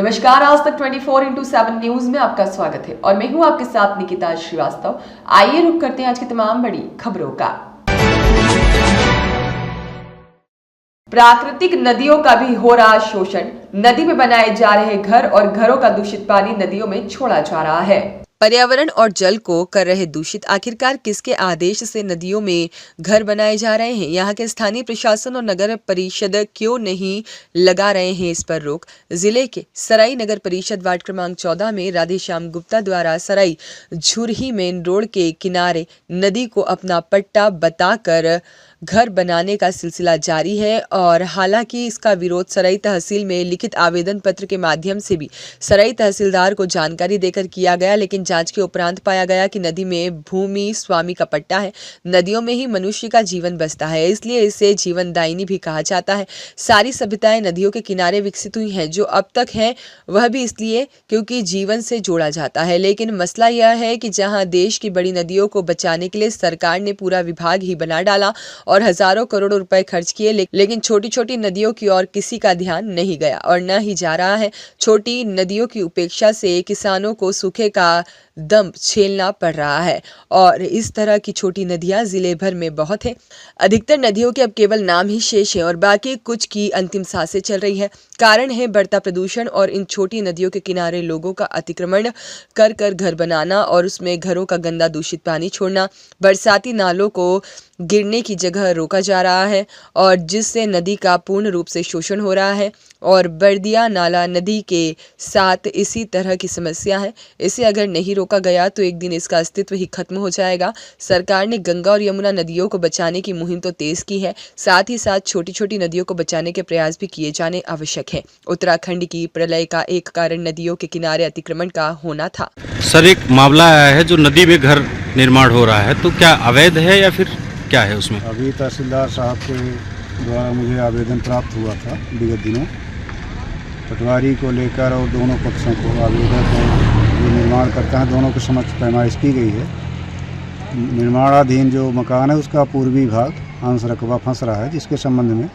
नमस्कार, आज तक 24/7 न्यूज में आपका स्वागत है और मैं हूं आपके साथ निकिता श्रीवास्तव। आइए रुक करते हैं आज की तमाम बड़ी खबरों का। प्राकृतिक नदियों का भी हो रहा शोषण, नदी में बनाए जा रहे घर और घरों का दूषित पानी नदियों में छोड़ा जा रहा है। पर्यावरण और जल को कर रहे दूषित, आखिरकार किसके आदेश से नदियों में घर बनाए जा रहे हैं? यहाँ के स्थानीय प्रशासन और नगर परिषद क्यों नहीं लगा रहे हैं इस पर रोक? जिले के सराई नगर परिषद वार्ड क्रमांक 14 में राधेश्याम गुप्ता द्वारा सराई झुरही मेन रोड के किनारे नदी को अपना पट्टा बताकर घर बनाने का सिलसिला जारी है और हालांकि इसका विरोध सराई तहसील में लिखित आवेदन पत्र के माध्यम से भी सराई तहसीलदार को जानकारी देकर किया गया, लेकिन जांच के उपरांत पाया गया कि नदी में भूमि स्वामी का पट्टा है। नदियों में ही मनुष्य का जीवन बसता है, इसलिए इसे जीवनदायिनी भी कहा जाता है। सारी सभ्यताएं नदियों के किनारे विकसित हुई हैं, जो अब तक है वह भी इसलिए क्योंकि जीवन से जोड़ा जाता है। लेकिन मसला यह है कि जहाँ देश की बड़ी नदियों को बचाने के लिए सरकार ने पूरा विभाग ही बना डाला और हजारों करोड़ रुपए खर्च किए, लेकिन छोटी छोटी नदियों की ओर किसी का ध्यान नहीं गया और न ही जा रहा है। छोटी नदियों की उपेक्षा से किसानों को सूखे का दम झेलना पड़ रहा है और इस तरह की छोटी नदियां जिले भर में बहुत है। अधिकतर नदियों के अब केवल नाम ही शेष है और बाकी कुछ की अंतिम सांसें चल रही है। कारण है बढ़ता प्रदूषण और इन छोटी नदियों के किनारे लोगों का अतिक्रमण कर कर घर बनाना और उसमें घरों का गंदा दूषित पानी छोड़ना। बरसाती नालों को गिरने की जगह रोका जा रहा है और जिससे नदी का पूर्ण रूप से शोषण हो रहा है और बर्दिया नाला नदी के साथ इसी तरह की समस्या है। इसे अगर नहीं रोका गया तो एक दिन इसका अस्तित्व ही खत्म हो जाएगा। सरकार ने गंगा और यमुना नदियों को बचाने की मुहिम तो तेज की है, साथ ही साथ छोटी छोटी नदियों को बचाने के प्रयास भी किए जाने आवश्यक है। उत्तराखंड की प्रलय का एक कारण नदियों के किनारे अतिक्रमण का होना था। सर, एक मामला आया है जो नदी में घर निर्माण हो रहा है, तो क्या अवैध है या फिर क्या है उसमें? अभी तहसीलदार साहब के द्वारा मुझे आवेदन प्राप्त हुआ था विगत दिनों, पटवारी को लेकर और दोनों पक्षों को आवेदन जो निर्माण करता है दोनों के समक्ष पैमाइश की गई है। निर्माणाधीन जो मकान है उसका पूर्वी भाग अंश रकबा फंस रहा है, जिसके संबंध में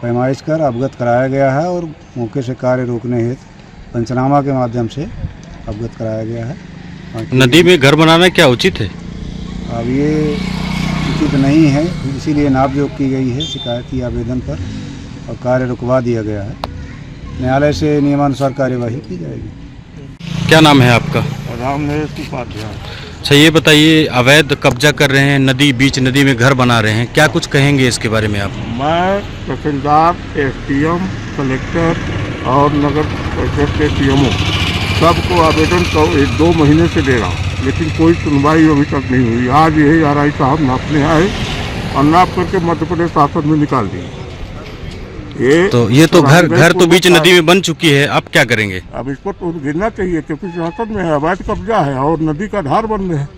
पैमाइश कर अवगत कराया गया है और मौके से कार्य रोकने हेतु पंचनामा के माध्यम से अवगत कराया गया है। नदी में घर बनाना क्या उचित है? अब ये उचित नहीं है, इसीलिए नापजोख की गई है शिकायती आवेदन पर और कार्य रुकवा दिया गया है। न्यायालय से नियमानुसार कार्यवाही की जाएगी। क्या नाम है आपका? रामनरेश उपाध्याय। अच्छा, ये बताइए, अवैध कब्जा कर रहे हैं, नदी बीच नदी में घर बना रहे हैं, क्या कुछ कहेंगे इसके बारे में आप? मैं तहसीलदार, एसडीएम, कलेक्टर और नगर परिषद के सीएमओ सबको आवेदन 1-2 महीने से दे रहा हूँ, लेकिन कोई सुनवाई अभी तक नहीं हुई। आज यही आरआई साहब नापने आए और नाप करके मध्य प्रदेश शासन में निकाल दिए। ये तो घर तो बीच नदी में बन चुकी है, अब क्या करेंगे? अब इसको तो गिरना चाहिए क्योंकि शासन में है, अवैध कब्जा है और नदी का धार बन रहे हैं।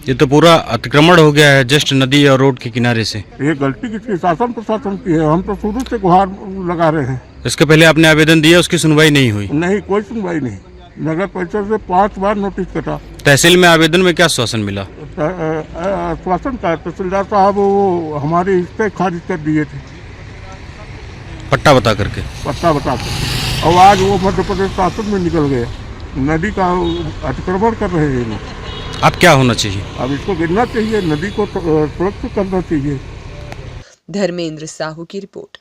ये तो पूरा अतिक्रमण हो गया है जस्ट नदी और रोड के किनारे से। ये गलती किसकी? शासन प्रशासन की है। हम तो शुरू से गुहार लगा रहे हैं। इसके पहले आपने आवेदन दिया, उसकी सुनवाई नहीं हुई? नहीं, कोई सुनवाई नहीं। नगर परिषद से 5 बार नोटिस कटा। तहसील में आवेदन में क्या आश्वासन मिला? आश्वासन का तहसीलदार साहब वो हमारे इस्ते खारिज कर दिए थे, पट्टा बता करके। पट्टा बता कर, और आज वो मध्य प्रदेश शासन में निकल गए। नदी का अतिक्रमण कर रहे हैं लोग। अब क्या होना चाहिए? अब इसको गिरना चाहिए, नदी को सुरक्षित करना चाहिए। धर्मेंद्र साहू की रिपोर्ट।